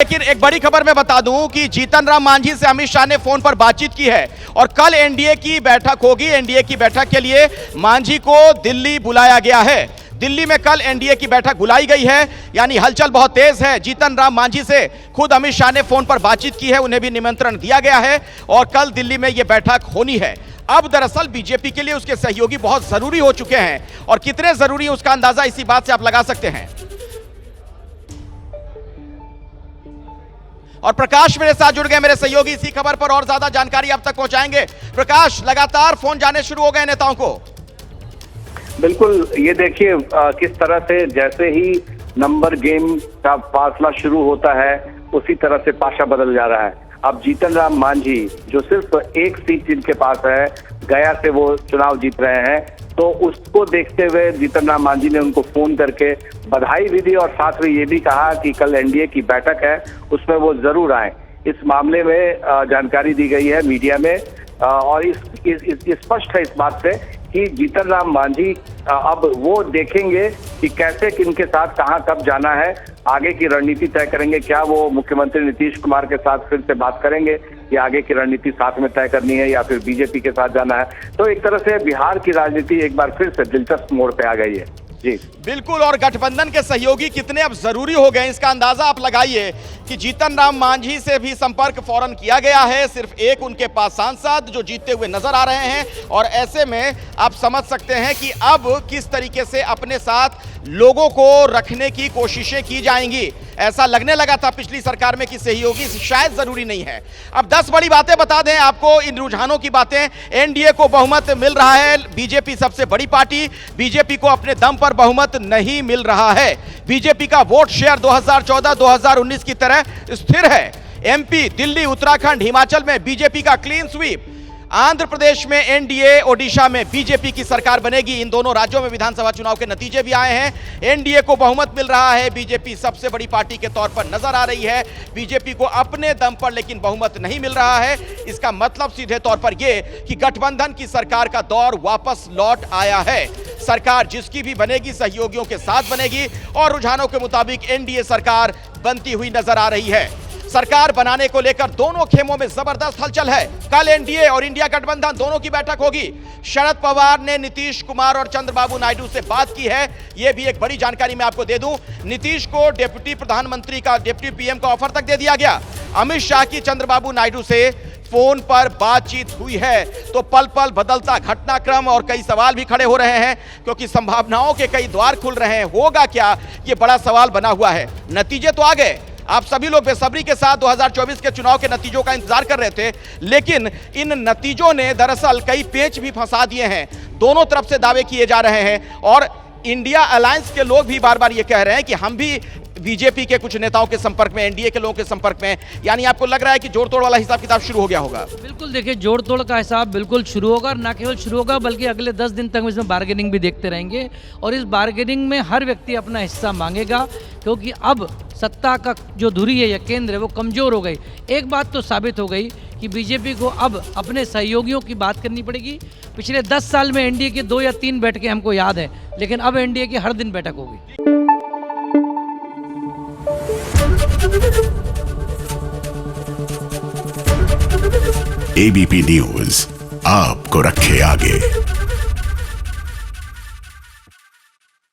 लेकिन एक बड़ी खबर मैं बता दूं कि जीतन राम मांझी से अमित शाह ने फोन पर बातचीत की है और कल एनडीए की बैठक होगी। एनडीए की बैठक के लिए मांझी को दिल्ली बुलाया गया है। दिल्ली में कल एनडीए की बैठक बुलाई गई है, यानी हलचल बहुत तेज है। जीतन राम मांझी से खुद अमित शाह ने फोन पर बातचीत की है, उन्हें भी निमंत्रण दिया गया है और कल दिल्ली में यह बैठक होनी है। अब दरअसल बीजेपी के लिए उसके सहयोगी बहुत जरूरी हो चुके हैं और कितने जरूरी है उसका अंदाजा इसी बात से आप लगा सकते हैं। और प्रकाश मेरे साथ जुड़ गए, मेरे सहयोगी इसी खबर पर और ज्यादा जानकारी आप तक पहुंचाएंगे। प्रकाश, लगातार फोन जाने शुरू हो गए नेताओं को। बिल्कुल, ये देखिए किस तरह से जैसे ही नंबर गेम का फासला शुरू होता है उसी तरह से पाशा बदल जा रहा है। अब जीतन राम मांझी जो सिर्फ एक सीट जिनके पास है, गया से वो चुनाव जीत रहे हैं, तो उसको देखते हुए जीतन राम मांझी ने उनको फोन करके बधाई भी दी और साथ में ये भी कहा कि कल एनडीए की बैठक है, उसमें वो जरूर आए। इस मामले में जानकारी दी गई है मीडिया में और स्पष्ट है इस बात से कि जीतन राम मांझी अब वो देखेंगे कि कैसे किनके साथ कहां कब जाना है, आगे की रणनीति तय करेंगे। क्या वो मुख्यमंत्री नीतीश कुमार के साथ फिर से बात करेंगे या आगे की रणनीति साथ में तय करनी है या फिर बीजेपी के साथ जाना है। तो एक तरह से बिहार की राजनीति एक बार फिर से दिलचस्प मोड़ पे आ गई है। जी बिल्कुल, और गठबंधन के सहयोगी कितने अब जरूरी हो गए इसका अंदाजा आप लगाइए कि जीतन राम मांझी से भी संपर्क फौरन किया गया है। सिर्फ एक उनके पास सांसद जो जीतते हुए नजर आ रहे हैं और ऐसे में आप समझ सकते हैं कि अब किस तरीके से अपने साथ लोगों को रखने की कोशिशें की जाएंगी। ऐसा लगने लगा था पिछली सरकार में कि सहयोगी शायद जरूरी नहीं है। अब 10 बड़ी बातें बता दें आपको, इन रुझानों की बातें। एनडीए को बहुमत मिल रहा है, बीजेपी सबसे बड़ी पार्टी, बीजेपी को अपने दम पर बहुमत नहीं मिल रहा है। बीजेपी का वोट शेयर 2014-2019 की तरह स्थिर है। एमपी, दिल्ली, उत्तराखंड, हिमाचल में बीजेपी का क्लीन स्वीप। आंध्र प्रदेश में एनडीए, ओडिशा में बीजेपी की सरकार बनेगी। इन दोनों राज्यों में विधानसभा चुनाव के नतीजे भी आए हैं। एनडीए को बहुमत मिल रहा है, बीजेपी सबसे बड़ी पार्टी के तौर पर नजर आ रही है। बीजेपी को अपने दम पर लेकिन बहुमत नहीं मिल रहा है। इसका मतलब सीधे तौर पर यह कि गठबंधन की सरकार का दौर वापस लौट आया है। सरकार जिसकी भी बनेगी सहयोगियों के साथ बनेगी और रुझानों के मुताबिक एनडीए सरकार बनती हुई नजर आ रही है। सरकार बनाने को लेकर दोनों खेमों में जबरदस्त हलचल है। कल एनडीए और इंडिया गठबंधन दोनों की बैठक होगी। शरद पवार ने नीतीश कुमार और चंद्रबाबू नायडू से बात की है, यह भी एक बड़ी जानकारी मैं आपको दे दूं। नीतीश को डिप्टी प्रधानमंत्री का, डिप्टी पीएम का ऑफर तक दे दिया गया। अमित शाह की चंद्रबाबू नायडू से फोन पर बातचीत हुई है। तो पल पल बदलता घटनाक्रम और कई सवाल भी खड़े हो रहे हैं क्योंकि संभावनाओं के कई द्वार खुल रहे हैं। होगा क्या, यह बड़ा सवाल बना हुआ है। नतीजे तो आ गए, आप सभी लोग बेसब्री के साथ 2024 के चुनाव के नतीजों का इंतजार कर रहे थे, लेकिन इन नतीजों ने दरअसल कई पेच भी फंसा दिए हैं। दोनों तरफ से दावे किए जा रहे हैं और इंडिया अलायंस के लोग भी बार बार ये कह रहे हैं कि हम भी बीजेपी के कुछ नेताओं के संपर्क में, एनडीए के लोगों के संपर्क में। यानी आपको लग रहा है कि जोड़ तोड़ वाला हिसाब किताब शुरू हो गया होगा। बिल्कुल, देखिए जोड़ तोड़ का हिसाब बिल्कुल शुरू होगा और ना केवल शुरू होगा बल्कि अगले 10 दिन तक इसमें बार्गेनिंग भी देखते रहेंगे और इस बार्गेनिंग में हर व्यक्ति अपना हिस्सा मांगेगा क्योंकि अब सत्ता का जो धुरी है या केंद्र है वो कमजोर हो गई। एक बात तो साबित हो गई कि बीजेपी को अब अपने सहयोगियों की बात करनी पड़ेगी। पिछले 10 साल में एनडीए की 2 या 3 बैठकें हमको याद है, लेकिन अब एनडीए की हर दिन बैठक होगी। एबीपी न्यूज आपको रखे आगे।